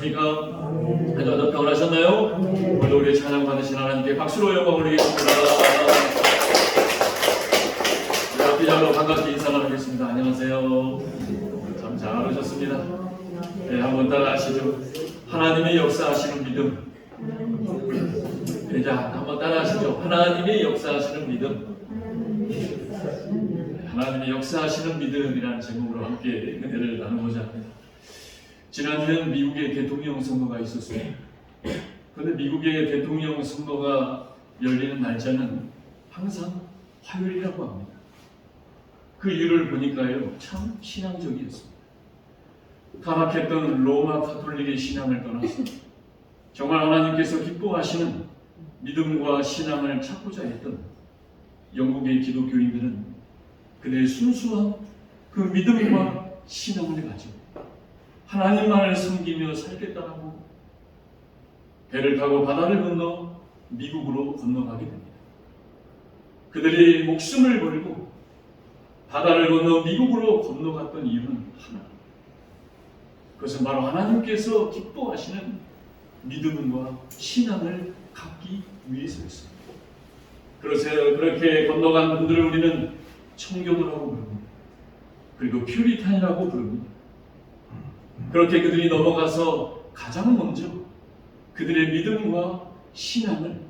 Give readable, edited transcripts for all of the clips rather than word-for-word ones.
안녕하십니까? 한 주간 평안하셨나요? 오늘도 우리의 찬양 받으신 하나님께 박수로 영광 올리겠습니다. 우리 앞뒤자로 반갑게 인사 나누겠습니다. 안녕하세요. 참 잘 오셨습니다. 네, 한번 따라하시죠. 하나님의 역사하시는 믿음. 네, 자, 한번 따라하시죠. 하나님의 역사하시는 믿음. 하나님의 역사하시는 믿음이라는 제목으로 함께 은혜를 나누고자 합니다. 지난주에는 미국의 대통령 선거가 있었어요. 그런데 미국의 대통령 선거가 열리는 날짜는 항상 화요일이라고 합니다. 그 이유를 보니까요, 참 신앙적이었습니다. 타락했던 로마 가톨릭의 신앙을 떠나서 정말 하나님께서 기뻐하시는 믿음과 신앙을 찾고자 했던 영국의 기독교인들은 그들의 순수한 그 믿음과 신앙을 가지고 하나님만을 섬기며 살겠다라고 배를 타고 바다를 건너 미국으로 건너가게 됩니다. 그들이 목숨을 걸고 바다를 건너 미국으로 건너갔던 이유는 하나. 그것은 바로 하나님께서 기뻐하시는 믿음과 신앙을 갖기 위해서였습니다. 그래서 그렇게 건너간 분들을 우리는 청교도라고 부릅니다. 그리고 퓨리탄이라고 부릅니다. 그렇게 그들이 넘어가서 가장 먼저 그들의 믿음과 신앙을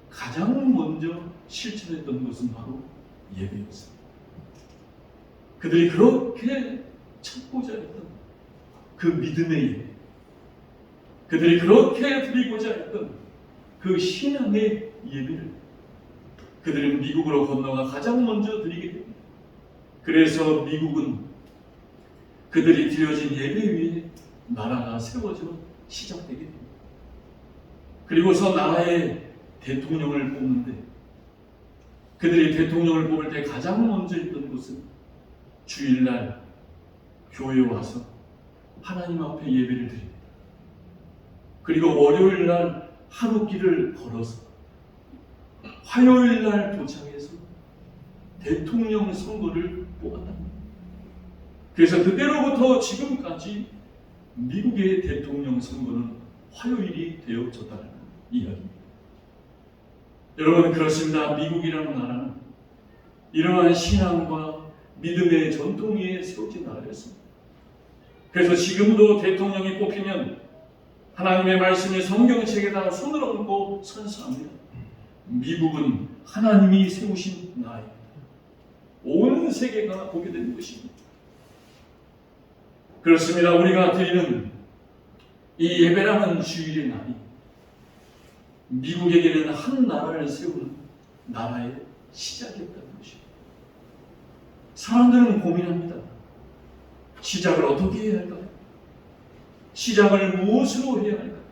가장 먼저 실천했던 것은 바로 예배였습니다. 그들이 그렇게 찾고자 했던 그 믿음의 예배, 그들이 그렇게 드리고자 했던 그 신앙의 예배를 그들은 미국으로 건너가 가장 먼저 드리게 됩니다. 그래서 미국은 그들이 드려진 예배 위에 나라가 세워져 시작되게 됩니다. 그리고서 나라의 대통령을 뽑는데 그들이 대통령을 뽑을 때 가장 먼저 했던 것은 주일날 교회에 와서 하나님 앞에 예배를 드립니다. 그리고 월요일날 하루 길을 걸어서 화요일날 도착해서 대통령 선거를 뽑았답니다. 그래서 그때로부터 지금까지 미국의 대통령 선거는 화요일이 되어졌다는 이야기입니다. 여러분, 그렇습니다. 미국이라는 나라는 이러한 신앙과 믿음의 전통 위에 세워진 나라였습니다. 그래서 지금도 대통령이 뽑히면 하나님의 말씀을 성경책에다가 손을 얹고 선서합니다. 미국은 하나님이 세우신 나라입니다. 온 세계가 보게 되는 것입니다. 그렇습니다. 우리가 드리는 이 예배라는 주일의 날이 미국에게는 한 나라를 세우는 나라의 시작이었다는 것입니다. 사람들은 고민합니다. 시작을 어떻게 해야 할까요? 시작을 무엇으로 해야 할까요?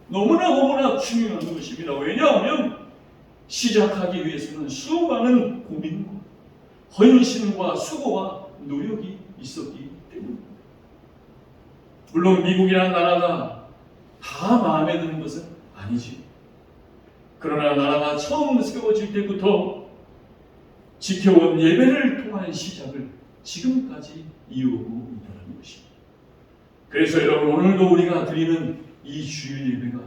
너무나 중요한 것입니다. 왜냐하면 시작하기 위해서는 수많은 고민과 헌신과 수고와 노력이 있었기 때문입니다. 물론 미국이라는 나라가 다 마음에 드는 것은 아니지. 그러나 나라가 처음 세워질 때부터 지켜온 예배를 통한 시작을 지금까지 이어오고 있다는 것입니다. 그래서 여러분, 오늘도 우리가 드리는 이 주일 예배가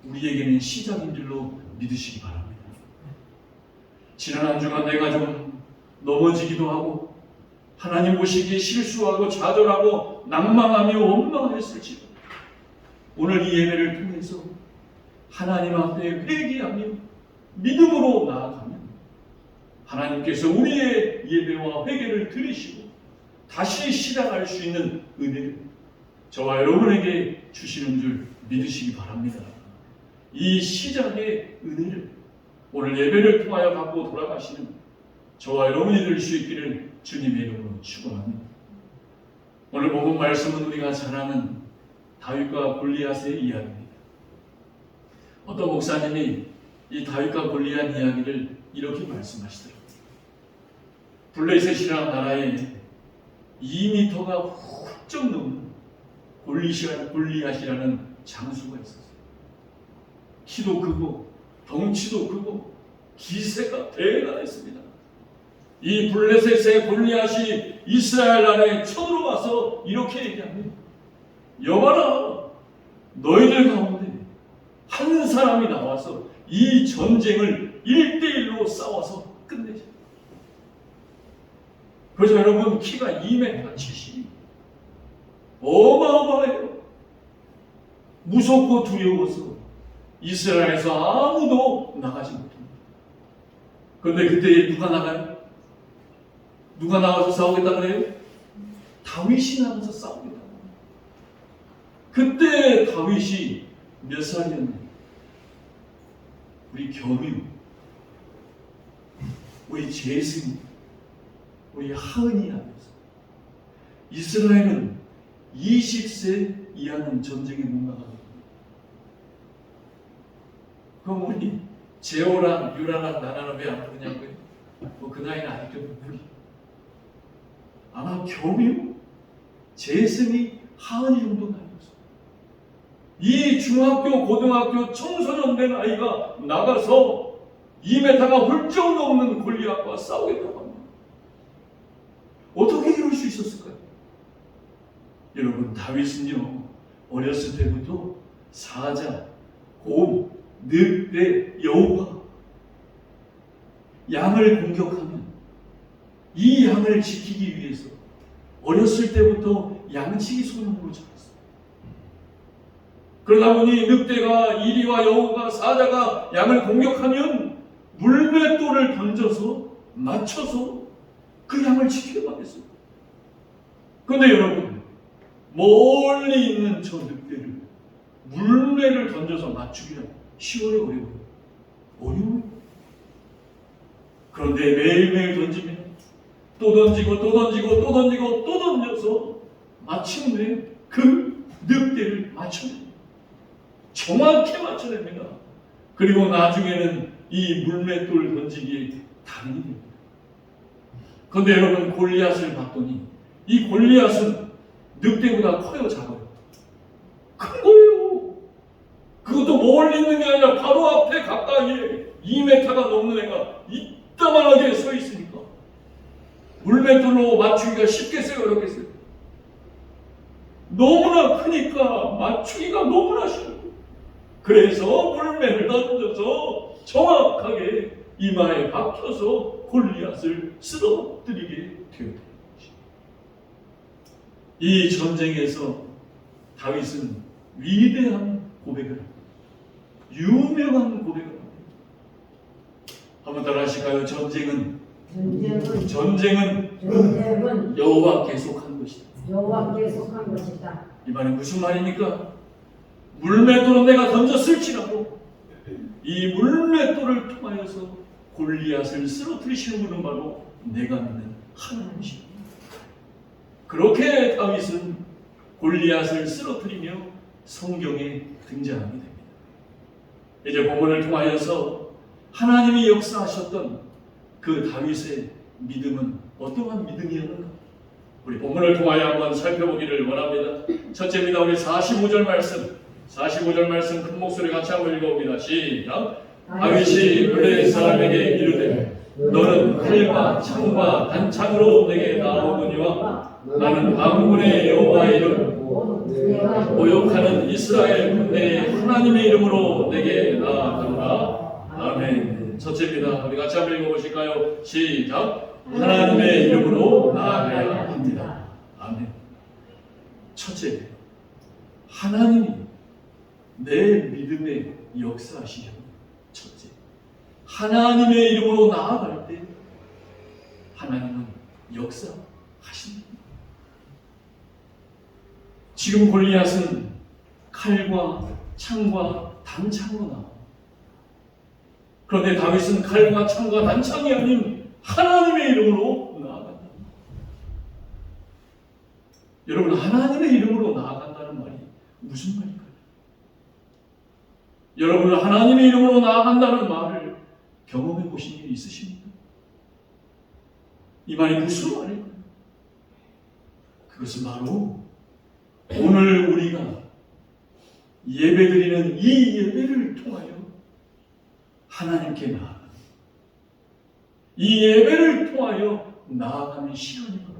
우리에게는 시작인 줄로 믿으시기 바랍니다. 지난 한 주간 내가 좀 넘어지기도 하고 하나님 보시기에 실수하고 좌절하고 낭망하며 원망했을지도 오늘 이 예배를 통해서 하나님 앞에 회개하며 믿음으로 나아가면 하나님께서 우리의 예배와 회개를 들으시고 다시 시작할 수 있는 은혜를 저와 여러분에게 주시는 줄 믿으시기 바랍니다. 이 시작의 은혜를 오늘 예배를 통하여 갖고 돌아가시는 저와 여러분이 될 수 있기를 주님의 이름으로 축원합니다. 오늘 본문 말씀은 우리가 잘 아는 다윗과 골리앗의 이야기입니다. 어떤 목사님이 이 다윗과 골리앗 이야기를 이렇게 말씀하시더라고요. 블레셋이라는 나라에 2m가 훌쩍 넘는 골리앗이라는 장수가 있었어요. 키도 크고 덩치도 크고 기세가 대단했습니다. 이 블레셋의 골리앗이 이스라엘 나라에 쳐들어와서 이렇게 얘기합니다. 여봐라, 너희들 가운데 한 사람이 나와서 이 전쟁을 1대1로 싸워서 끝내자. 그래서 여러분, 키가 2m 70. 어마어마해요. 무섭고 두려워서 이스라엘에서 아무도 나가지 못합니다. 그런데 그때 누가 나가요? 누가 나와서 싸우겠다 그래요? 다윗이 나가서 싸우겠다. 그때 다윗이 몇 살이었나요? 우리 겸유, 우리 제승, 우리 하은이 아니었어요. 이스라엘은 20세 이하는 전쟁에 못 나가거든요. 그럼 우리 제호랑 유라랑 나나는 왜 안 그러냐고요? 뭐 그 나이는 아직도 무리. 아마 겸유, 제승이 하은이 정도 나이였어요. 이 중학교, 고등학교 청소년 된 아이가 나가서 2m가 훌쩍 넘는 골리앗과 싸우겠다고 합니다. 어떻게 이럴 수 있었을까요? 여러분, 다윗은요, 어렸을 때부터 사자, 곰, 늑대, 여우가 양을 공격하면 이 양을 지키기 위해서 어렸을 때부터 양치기 소년으로 자랐어요. 그러다 보니 늑대가, 이리와 여우가, 사자가 양을 공격하면 물맷돌을 던져서 맞춰서 그 양을 지켜가겠어요. 그런데 여러분, 멀리 있는 저 늑대를 물매를 던져서 맞추기란 쉬워요, 어려워요? 어려워요. 그런데 매일매일 던지면 또 던지고 또 던지고 또 던지고 또 던져서 마침내 그 늑대를 맞춰냅니다. 정확히 맞춰냅니다. 그리고 나중에는 이 물맷돌 던지기에 달인이 됩니다. 그런데 여러분, 골리앗을 봤더니 이 골리앗은 늑대보다 커요, 작아요? 큰 거예요. 그것도 멀리 있는 게 아니라 바로 앞에 가까이에 2m가 넘는 애가 이따만하게 서 있으니까 물맷돌로 맞추기가 쉽겠어요, 어렵겠어요? 너무나 크니까 맞추기가 너무나 쉬워요. 그래서 물맷을 던져서 정확하게 이마에 박혀서 골리앗을 쓰러뜨리게 되었다. 이 전쟁에서 다윗은 위대한 고백을 합니다. 유명한 고백을 합니다. 한번 따라 하실까요? 전쟁은 여호와께 속한 것이다. 여호와께 속한 것이다. 이 말이 무슨 말입니까? 물맷돌은 내가 던졌을지라도 이 물맷돌을 통하여서 골리앗을 쓰러뜨리시는 분은 바로 내가 믿는 하나님이십니다. 그렇게 다윗은 골리앗을 쓰러뜨리며 성경에 등장하게 됩니다. 이제 본문을 통하여서 하나님이 역사하셨던 그 다윗의 믿음은 어떠한 믿음이었는가? 우리 본문을 통하여 한번 살펴보기를 원합니다. 첫째입니다. 우리 45절 말씀 큰 목소리 같이 한번 읽어봅니다. 시작. 다윗이 블레셋 사람에게 이르되 너는 칼과 창과 단창으로 내게 나오거니와 나는 만군의 여호와의 이름 모욕하는 이스라엘 군대의 하나님의 이름으로 내게 나아가노라. 아멘. 첫째입니다. 우리 같이 한번 읽어보실까요? 시작. 하나님의 이름으로 나아가야 합니다. 아멘. 첫째, 하나님이 내 믿음에 역사하시려. 첫째, 하나님의 이름으로 나아갈 때 하나님은 역사하십니다. 지금 골리앗은 칼과 창과 단창으로 나옵니다. 그런데 다윗은 칼과 창과 단창이 아닌 하나님의 이름으로 나아간다. 여러분, 하나님의 이름으로 나아간다는 말이 무슨 말일까요? 여러분은 하나님의 이름으로 나아간다는 말을 경험해 보신 일이 있으십니까? 이 말이 무슨 말일까요? 그것은 바로 오늘 우리가 예배드리는 이 예배를 통하여 하나님께 나아가는, 이 예배를 통하여 나아가는 시간이 바로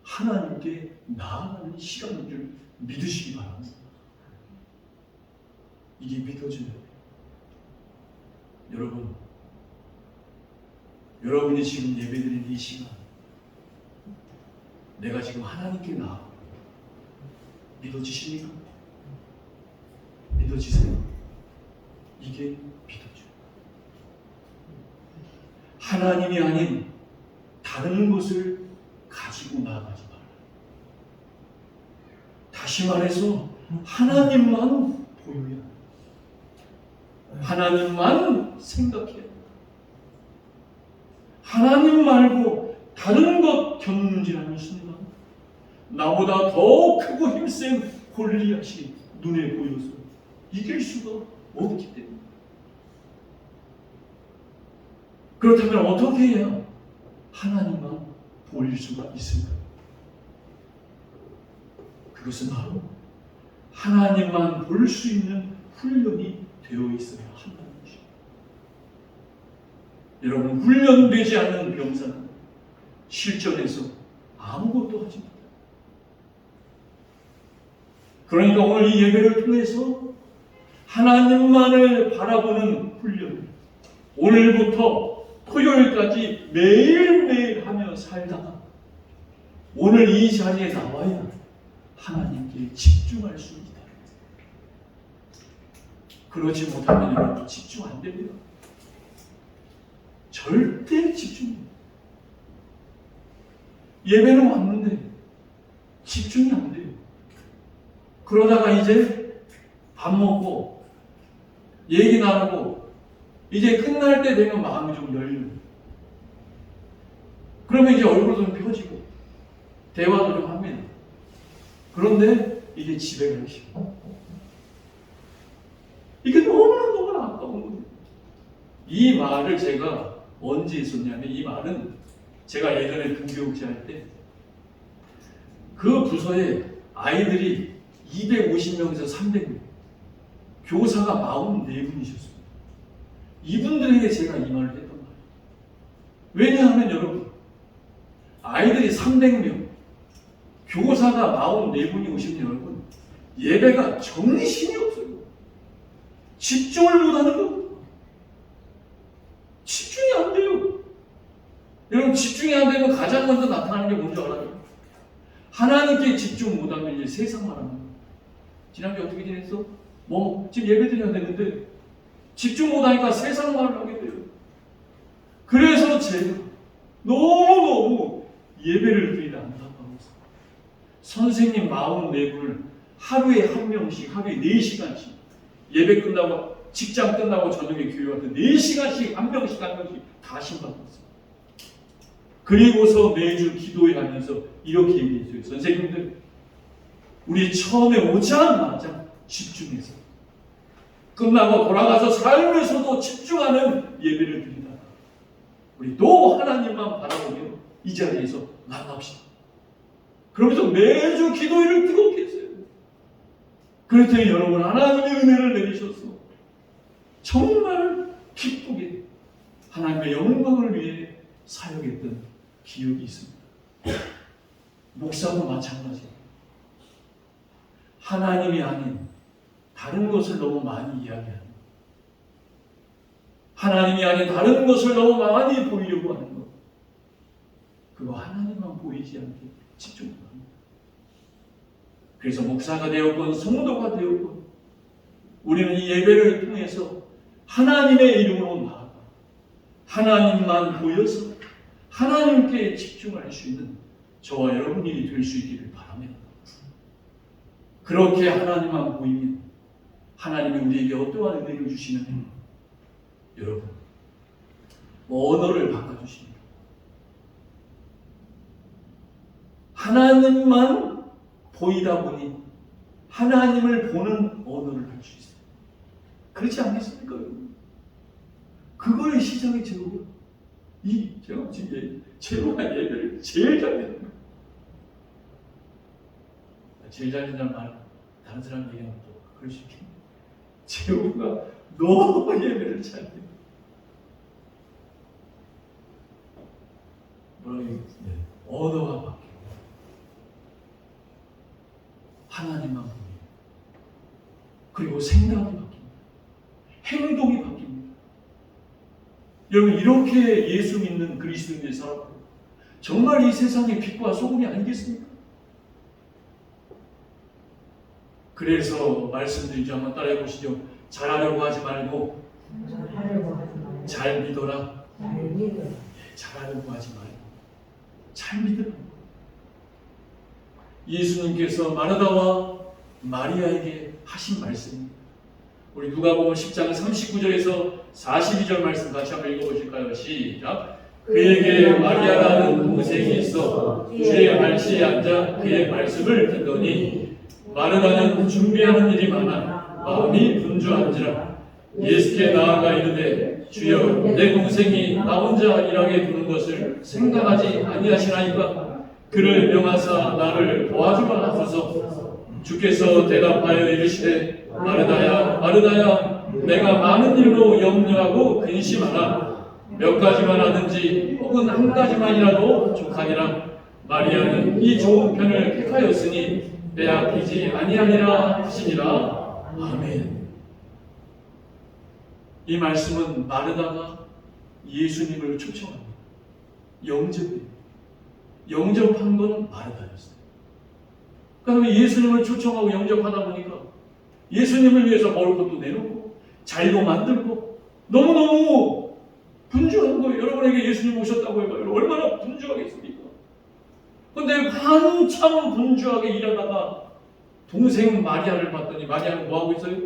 하나님께 나아가는 시간인 줄 믿으시기 바랍니다. 이게 믿어져야 돼요. 여러분이 지금 예배드린 이 시간, 내가 지금 하나님께 나아 믿어지십니까? 믿어지세요? 이게 믿어져. 하나님이 아닌 다른 것을 가지고 나아가지 말아요. 다시 말해서 하나님만 보여야 해요. 하나님만 생각해야 해요. 하나님 말고 다른 것 견눈질하는 순간 나보다 더 크고 힘센 골리앗이 눈에 보여서 이길 수가 없기 때문에. 그렇다면 어떻게 해야 하나님만 보일 수가 있을까요? 그것은 바로 하나님만 볼 수 있는 훈련이 되어 있어야 한다는 것입니다. 여러분, 훈련되지 않는 병사는 실전에서 아무것도 하지 못해요. 그러니까 오늘 이 예배를 통해서 하나님만을 바라보는 훈련을 오늘부터 토요일까지 매일매일 하며 살다가 오늘 이 자리에 나와야 하나님께 집중할 수 있다. 그러지 못하면 여러분 집중 안 됩니다. 절대 집중. 예배는 왔는데 집중이 안 돼요. 그러다가 이제 밥 먹고 얘기 나누고 이제 끝날 때 되면 마음이 좀 열려요. 그러면 이제 얼굴도 좀 펴지고 대화도 좀 합니다. 그런데 이게 집에 가기 싫어. 이게 너무나 아까운 거예요. 이 말을 제가 언제 했었냐면, 이 말은 제가 예전에 등교육지 할 때 그 부서에 아이들이 250명에서 300명, 교사가 44분이셨어요. 이분들에게 제가 이 말을 했던 거예요. 왜냐하면 여러분, 아이들이 300명, 교사가 44분이 오시면 여러분, 예배가 정신이 없어요. 집중을 못하는 겁니다. 집중이 안 돼요. 여러분, 집중이 안 되면 가장 먼저 나타나는 게 뭔지 알아요? 하나님께 집중 못하면 이제 세상만 하는 거예요. 지난주에 어떻게 지냈어? 지금 예배 드려야 되는데 집중 못하니까 세상 말을 하게 돼요. 그래서 제가 너무너무 예배를 드리다 안타까워서 선생님 44분을 하루에 한 명씩, 하루에 4시간씩 예배 끝나고 직장 끝나고 저녁에 교회 와서 4시간씩 한 명씩 다 신방했어요. 그리고서 매주 기도하면서 이렇게 얘기했어요. 선생님들, 우리 처음에 오자마자 집중해서 끝나고 돌아가서 삶에서도 집중하는 예배를 드리다가 우리 또 하나님만 바라보며 이 자리에서 만납시다. 그러면서 매주 기도회를 뜨겁게 했어요. 그랬더니 여러분, 하나님의 은혜를 내리셔서 정말 기쁘게 하나님의 영광을 위해 사역했던 기억이 있습니다. 목사도 마찬가지예요. 하나님이 아닌 다른 것을 너무 많이 이야기하는, 하나님이 아닌 다른 것을 너무 많이 보이려고 하는 것, 그거 하나님만 보이지 않게 집중합니다. 그래서 목사가 되었건 성도가 되었건 우리는 이 예배를 통해서 하나님의 이름으로 나아가 하나님만 보여서 하나님께 집중할 수 있는 저와 여러분이 될 수 있기를 바랍니다. 그렇게 하나님만 보이면 하나님이 우리에게 어떠한 은혜를 주시느냐? 여러분, 언어를 바꿔주십니다. 하나님만 보이다 보니 하나님을 보는 언어를 할 수 있어요. 그렇지 않겠습니까? 그거의 시작이 제로고요. 제가 지금 제로가 예배를 제일 잘 듣는 거예요. 제일 잘 듣는 말 다른 사람 얘기하면 또 그럴 수 있겠네요. 제로가 너무 예배를 잘 듣는 거예요. 뭐라고 얘기했어요? 언어가 바뀌고 하나님만 보이고 그리고 생각이 바뀝니다. 행동이 바뀝니다. 여러분, 이렇게 예수 믿는 그리스도인의 사람, 정말 이 세상의 빛과 소금이 아니겠습니까? 그래서 말씀드리죠. 한번 따라해 보시죠. 잘하려고 하지 말고 하려고 하지 말고 잘 믿어라. 잘 믿어. 잘하려고 하지 말고 잘 믿으라. 예수님께서 마르다와 마리아에게 하신 말씀입니다. 우리 누가복음 10장 39절에서 42절 말씀 같이 한번 읽어보실까요? 시작. 그에게 마리아라는 동생이 있어 주의 발치에 앉아 그의 말씀을 듣더니 마르다는 준비하는 일이 많아 마음이 분주한지라. 예수께 나아가 이르되 주여 내 동생이 나 혼자 일하게 두는 것을 생각하지 아니하시나이까. 그를 명하사 나를 도와주마 하소서. 주께서 대답하여 이르시되 마르다야 마르다야 내가 많은 일로 염려하고 근심하나 몇 가지만 하든지 혹은 한 가지만이라도 족하니라. 마리아는 이 좋은 편을 택하였으니 빼앗기지 아니하니라 하시니라. 아멘. 이 말씀은 마르다가 예수님을 초청합니다. 영접한 건 마르다였어요. 그러면 예수님을 초청하고 영접하다 보니까 예수님을 위해서 먹을 것도 내놓고 자리도 만들고 너무너무 분주한 거예요. 여러분에게 예수님 오셨다고 해봐요. 얼마나 분주하겠습니까? 그런데 한참 분주하게 일하다가 동생 마리아를 봤더니 마리아는 뭐하고 있어요?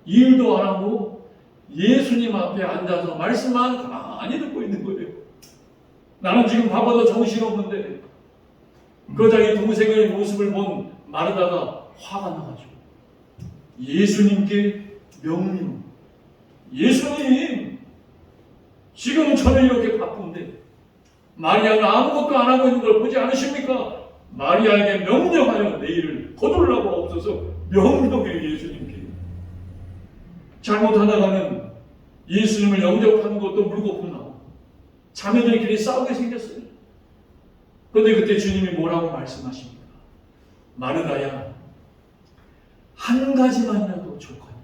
일도 안 하고 예수님 앞에 앉아서 말씀만 가만히 듣고 있는 거예요. 나는 지금 바빠도 정신없는데 그러자 이 동생의 모습을 본 마르다가 화가 나가지고 예수님께 명령. 예수님, 지금 저는 이렇게 바쁜데 마리아는 아무것도 안 하고 있는 걸 보지 않으십니까? 마리아에게 명령하여 내 일을 거둘라고 없어서 명령해. 예수님께. 잘못하다가는 예수님을 영접하는 것도 물거품 나고 자매들끼리 싸우게 생겼어요. 그런데 그때 주님이 뭐라고 말씀하십니까? 마르다야, 한 가지만이라도 족하니.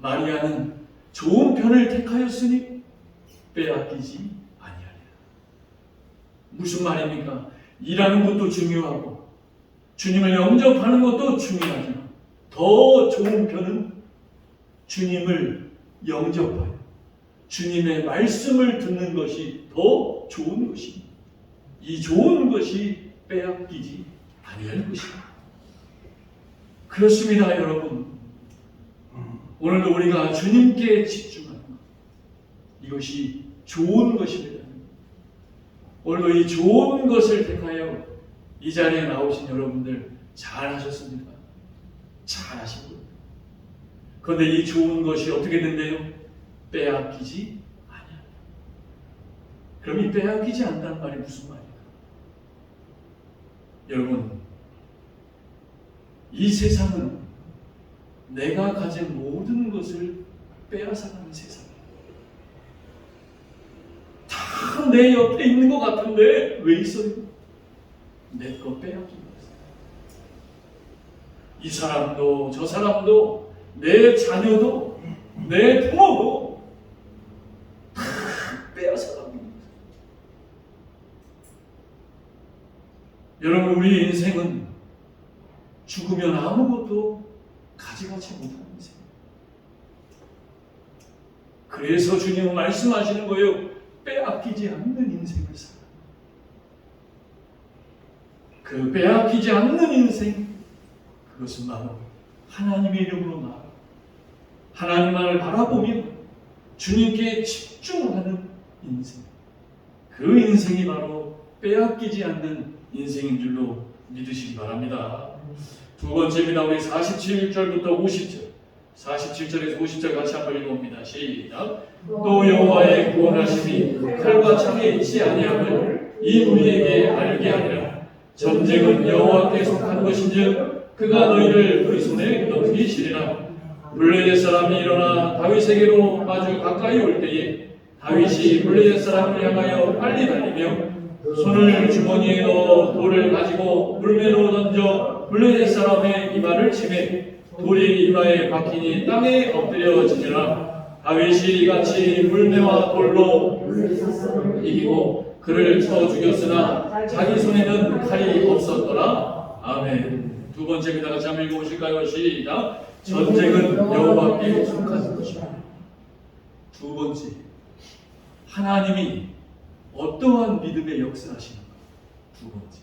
마리아는 좋은 편을 택하였으니 빼앗기지 아니하리라. 무슨 말입니까? 일하는 것도 중요하고 주님을 영접하는 것도 중요하지만 더 좋은 편은 주님을 영접하여 주님의 말씀을 듣는 것이 더 좋은 것입니다. 이 좋은 것이 빼앗기지 아니할 것입니다. 그렇습니다, 여러분. 오늘도 우리가 주님께 집중하는 것, 이것이 좋은 것입니다. 오늘도 이 좋은 것을 택하여 이 자리에 나오신 여러분들 잘하셨습니까? 잘하신 겁니다. 그런데 이 좋은 것이 어떻게 된대요? 빼앗기지 않아요. 그럼 이 빼앗기지 않다는 말이 무슨 말입니까? 여러분, 이 세상은 내가 가진 모든 것을 빼앗아가는 세상이에요. 다 내 옆에 있는 것 같은데 왜 있어요? 내 거 빼앗긴 거예요. 이 사람도 저 사람도 내 자녀도 내 부모도 다 빼앗아가는 거예요. 여러분, 우리 인생은 죽으면 아무것도 가져가지 못하는 인생입니다. 그래서 주님은 말씀하시는 거예요. 빼앗기지 않는 인생을 살아. 그 빼앗기지 않는 인생, 그것은 바로 하나님의 이름으로 나아가 하나님만을 바라보며 주님께 집중하는 인생. 그 인생이 바로 빼앗기지 않는 인생인 줄로 믿으시기 바랍니다. 두 번째입니다. 우리 47절부터 50절, 47절에서 50절 같이 한번 읽어봅니다. 시작. 또 여호와의 구원하심이 칼과 창에 있지 아니함을 이 무리에게 알게 하리라. 전쟁은 여호와께 속한 것인즉 그가 너희를 그의 손에 넘기시리라. 블레셋 사람이 일어나 다윗에게로 아주 가까이 올 때에 다윗이 블레셋 사람을 향하여 빨리 달리며 손을 주머니에 넣어 돌을 가지고 물매로 던져 블레셋 사람의 이마를 치매 돌이 이마에 박히니 땅에 엎드려지니라. 다윗이 이같이 물매와 돌로 이기고 그를 쳐 죽였으나 자기 손에는 칼이 없었더라. 아멘. 두 번째 그 다같이 한번 읽어보실까요? 시작. 전쟁은 여호와께 속한 것이다. 두 번째, 하나님이 어떠한 믿음의 역사하시는가? 두 번째,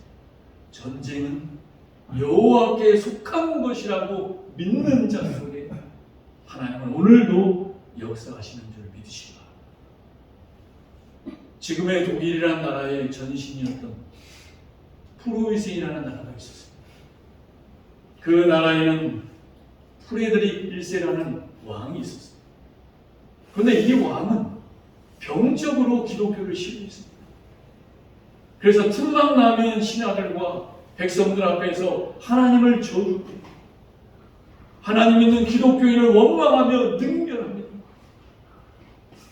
전쟁은 여호와께 속한 것이라고 믿는 자 속에 하나님은 오늘도 역사하시는 줄 믿으시기 바랍니다. 지금의 독일이라는 나라의 전신이었던 프로이센이라는 나라가 있었습니다. 그 나라에는 프레드릭 1세라는 왕이 있었습니다. 그런데 이 왕은 병적으로 기독교를 시도했습니다. 그래서 틈만 나면 신하들과 백성들 앞에서 하나님을 저주하고 하나님 믿는 기독교인을 원망하며 능멸합니다.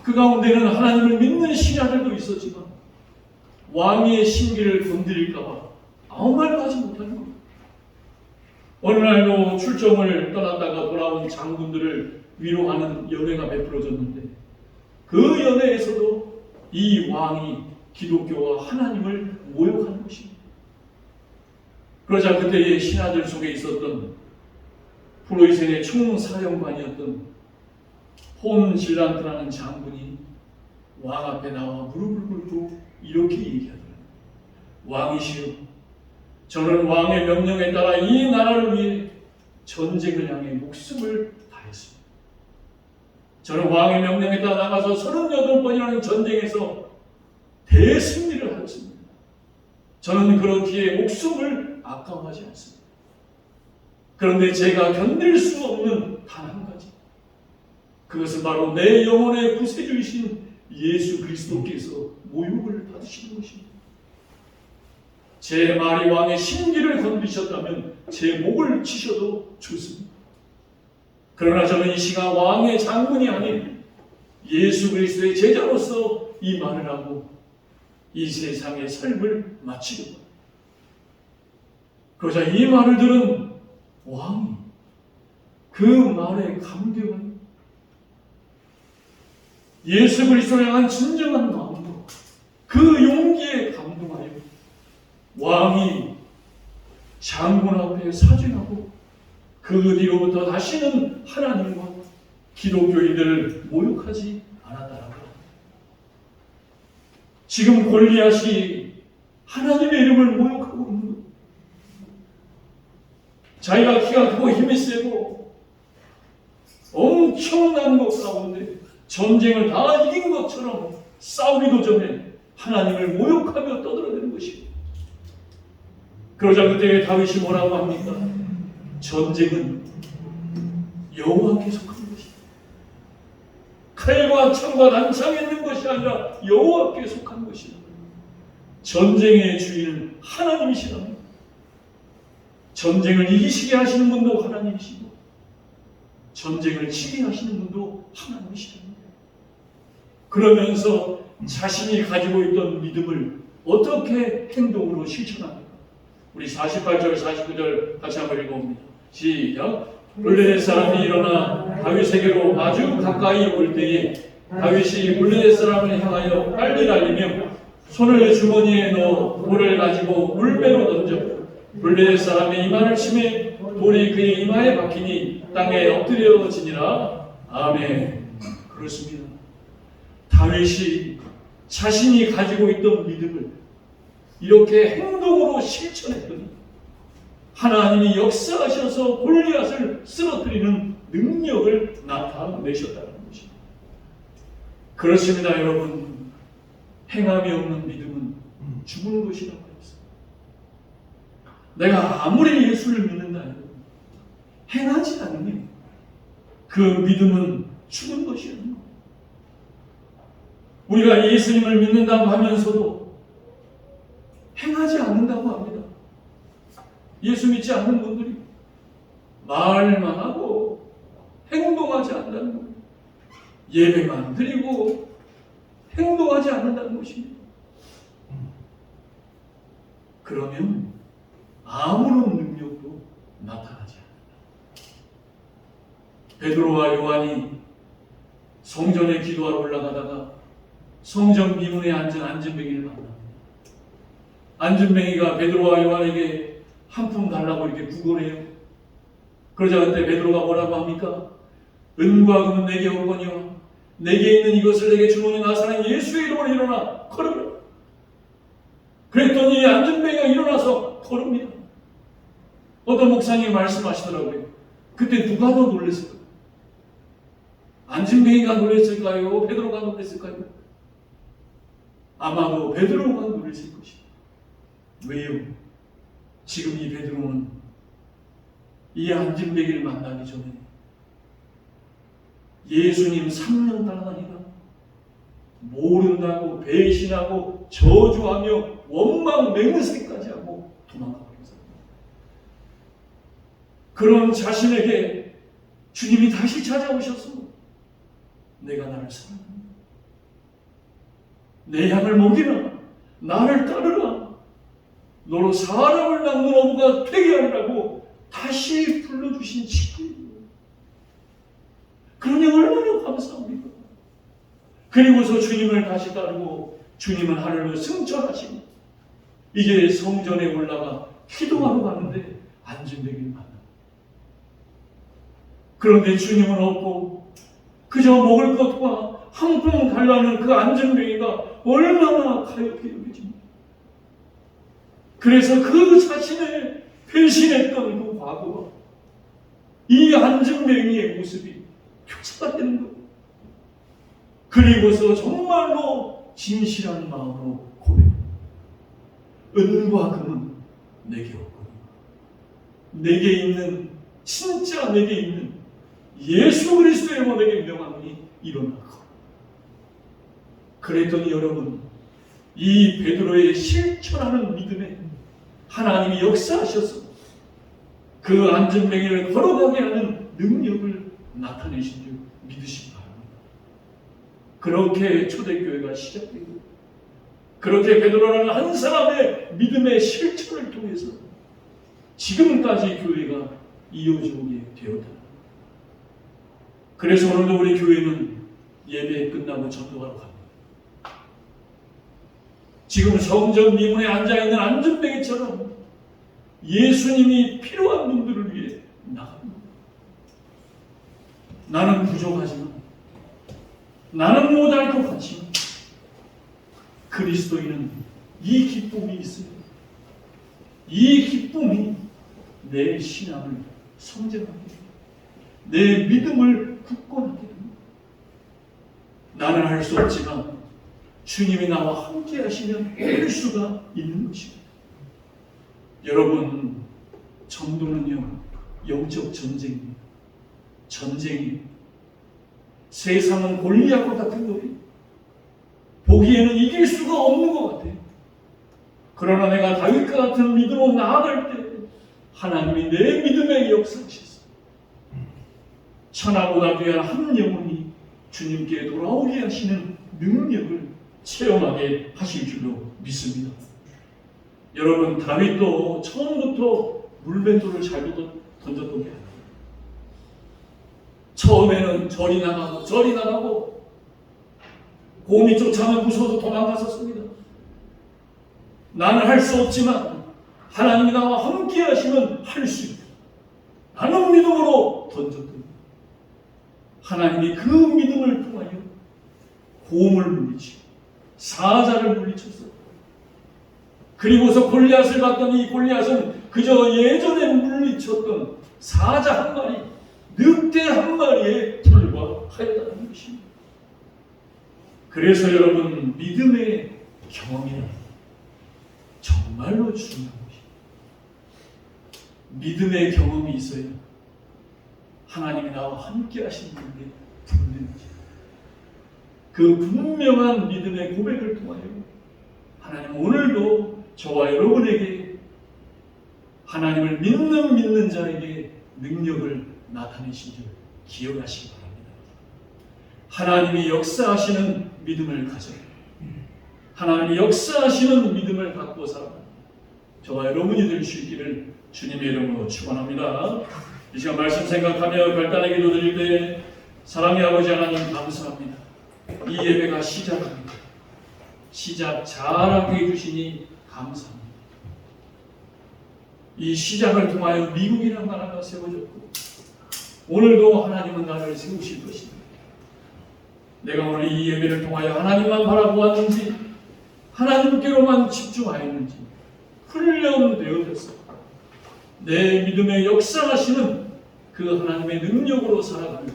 그 가운데는 하나님을 믿는 신하들도 있었지만 왕의 신기를 건드릴까 봐 아무 말도 하지 못하는 겁니다. 어느 날도 출정을 떠났다가 돌아온 장군들을 위로하는 연회가 베풀어졌는데 그 연회에서도 이 왕이 기독교와 하나님을 모욕하는 것입니다. 그러자 그때의 신하들 속에 있었던 프로이센의 총사령관이었던 폰 질란트라는 장군이 왕 앞에 나와 무릎을 꿇고 이렇게 얘기하더라고요. 왕이시여, 저는 왕의 명령에 따라 이 나라를 위해 전쟁을 향해 목숨을 다했습니다. 저는 왕의 명령에 따라 나가서 38번이라는 전쟁에서 대승리를 하였습니다. 저는 그렇기에 목숨을 아까워하지 않습니다. 그런데 제가 견딜 수 없는 단 한 가지, 그것은 바로 내 영혼의 구세주이신 예수 그리스도께서 모욕을 받으시는 것입니다. 제 말이 왕의 신기를 건드리셨다면 제 목을 치셔도 좋습니다. 그러나 저는 이 시간 왕의 장군이 아닌 예수 그리스도의 제자로서 이 말을 하고 이 세상의 삶을 마치려고 합니다. 그러자 이 말을 들은 왕이 그 말에 감격하여 예수 그리스도를 향한 진정한 마음으로 그 용기에 감동하여 왕이 장군 앞에 사죄하고 그 뒤로부터 다시는 하나님과 기독교인들을 모욕하지 않았다라고 합니다. 지금 골리앗이 하나님의 이름을 모욕하고 있는 것, 자기가 키가 크고 힘이 세고 엄청난 것 가운데 전쟁을 다 이긴 것처럼 싸우기도 전에 하나님을 모욕하며 떠들어대는 것입니다. 그러자 그때 다윗이 뭐라고 합니까? 전쟁은 여호와께 속한 것이다. 칼과 창과 단창에 있는 것이 아니라 여호와께 속한 것이다. 전쟁의 주인은 하나님이시랍니다. 전쟁을 이기시게 하시는 분도 하나님이시고 전쟁을 치게 하시는 분도 하나님이시랍니다. 그러면서 자신이 가지고 있던 믿음을 어떻게 행동으로 실천합니까? 우리 48절, 49절 같이 한번 읽어봅니다. 시작. 블레셋 사람이 일어나 다윗에게로 아주 가까이 올 때에 다윗이 블레셋 사람을 향하여 빨리 달리며 손을 주머니에 넣어 돌을 가지고 물배로 던져 블레셋 사람의 이마를 치매 돌이 그의 이마에 박히니 땅에 엎드려지니라. 아멘. 그렇습니다. 다윗이 자신이 가지고 있던 믿음을 이렇게 행동으로 실천했더니 하나님이 역사하셔서 골리앗을 쓰러뜨리는 능력을 나타내셨다는 것입니다. 그렇습니다, 여러분. 행함이 없는 믿음은 죽은 것이라고 했습니다. 내가 아무리 예수를 믿는다 해도 행하지 않으면 그 믿음은 죽은 것이라는 겁니다. 우리가 예수님을 믿는다고 하면서도 행하지 않는다고 합니다. 예수 믿지 않는 분들이 말만 하고 행동하지 않는다는 겁니다. 예배만 드리고 행동하지 않는다는 것입니다. 그러면 아무런 능력도 나타나지 않는다. 베드로와 요한이 성전에 기도하러 올라가다가 성전 미문에 앉은 안진뱅이를 만납니다. 안진뱅이가 베드로와 요한에게 한 푼 달라고 이렇게 구걸해요. 그러자 그때 베드로가 뭐라고 합니까? 은과 금은 내게 없거니와 내게 있는 이것을 내게 주노니 나사렛 예수의 이름으로 일어나 걸으라. 그랬더니 안진뱅이가 일어나서 걸읍니다. 어떤 목사님이 말씀하시더라고요. 그때 누가 더 놀랐을까요? 안진뱅이가 놀랐을까요? 베드로가 놀랐을까요? 아마도 베드로가 놀랐을 것입니다. 왜요? 지금 이 베드로는 이 안진뱅이를 만나기 전에 예수님 3년 따라다니다 모른다고 배신하고 저주하며 원망 맹세까지 하고 도망가 버렸습니다. 그런 자신에게 주님이 다시 찾아오셔서 내가 나를 사랑한다. 내 양을 먹이라. 나를 따르라. 너로 사람을 낳는 어부가 되게 하리라고 다시 불러주신 친구입니다. 그러니 얼마나 감사합니까? 그리고서 주님을 다시 따르고 주님은 하늘로 승천하시고 이제 성전에 올라가 기도하러 가는데 안진뱅이를 만납니다. 그런데 주님은 없고 그저 먹을 것과 한 푼 달라는 그 안진뱅이가 얼마나 가엾게 여겨집니다. 그래서 그 자신을 배신했던 그 과거가 이 안진뱅이의 모습이 교차가 되는 거예요. 그리고서 정말로 진실한 마음으로 고백합니다. 은과 금은 내게 없거든요. 내게 있는 진짜 내게 있는 예수 그리스도의 내게 명함이 일어나고 그랬더니 여러분 이 베드로의 실천하는 믿음에 하나님이 역사하셔서 그 안진뱅이를 걸어가게 하는 능력을 나타내신 줄 믿으시기 바랍니다. 그렇게 초대교회가 시작되고 그렇게 베드로라는 한 사람의 믿음의 실천을 통해서 지금까지 교회가 이어져 오게 되었다. 그래서 오늘도 우리 교회는 예배 끝나고 전도하러 갑니다. 지금 성전 미문에 앉아있는 안진뱅이처럼 예수님이 필요한 분들을 위해 나갑니다. 나는 부족하지만 나는 못할 것 같지만 그리스도인은 이 기쁨이 있어요. 이 기쁨이 내 신앙을 성장하게 됩니다. 내 믿음을 굳건하게 됩니다. 나는 할 수 없지만 주님이 나와 함께 하시면 할 수가 있는 것입니다. 여러분, 전도는요 영적 전쟁입니다. 전쟁이 세상은 골리앗과 같은 거예요. 보기에는 이길 수가 없는 것 같아요. 그러나 내가 다윗과 같은 믿음으로 나아갈 때 하나님이 내 믿음에 역사하셨어요. 천하보다 귀한 한 영혼이 주님께 돌아오게 하시는 능력을 체험하게 하실 줄로 믿습니다. 여러분, 다윗도 처음부터 물맷돌을 잘 던졌던 게 아니에요. 처음에는 저리 나가고 곰이 쫓아오면 무서워서 도망갔었습니다. 나는 할 수 없지만 하나님이 나와 함께 하시면 할 수 있다. 나는 믿음으로 던졌더니 하나님이 그 믿음을 통하여 곰을 물리치고 사자를 물리쳤어요. 그리고서 골리앗을 봤더니 이 골리앗은 그저 예전에 물리쳤던 사자 한 마리, 늑대 한 마리에 불과하였다는 것입니다. 그래서 여러분, 믿음의 경험이란 정말로 중요한 것입니다. 믿음의 경험이 있어야 하나님이 나와 함께 하시는 게 분명해집니다. 그 분명한 믿음의 고백을 통하여 하나님 오늘도 저와 여러분에게 하나님을 믿는 자에게 능력을 나타내신 줄 기억하시기 바랍니다. 하나님이 역사하시는 믿음을 가져요. 하나님이 역사하시는 믿음을 갖고 살아가는 저와 여러분이 될 수 있기를 주님의 이름으로 축원합니다. 이 시간 말씀 생각하며 결단의 기도 드릴 때 사랑의 아버지 하나님 감사합니다. 이 예배가 시작합니다. 시작 잘하게 해주시니 감사합니다. 이 시작을 통하여 미국이라는 나라가 세워졌고 오늘도 하나님은 나를 세우실 것입니다. 내가 오늘 이 예배를 통하여 하나님만 바라보았는지 하나님께로만 집중하였는지 훈련되어져서 내 믿음의 역사하시는 그 하나님의 능력으로 살아가는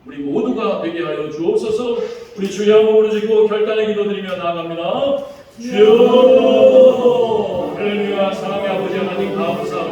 우리 모두가 되게 하여 주옵소서. 우리 주여 한번 부르짖고 결단의 기도드리며 나아갑니다. 주여 할렐루야. 사랑의 아버지 하나님 감사합니다.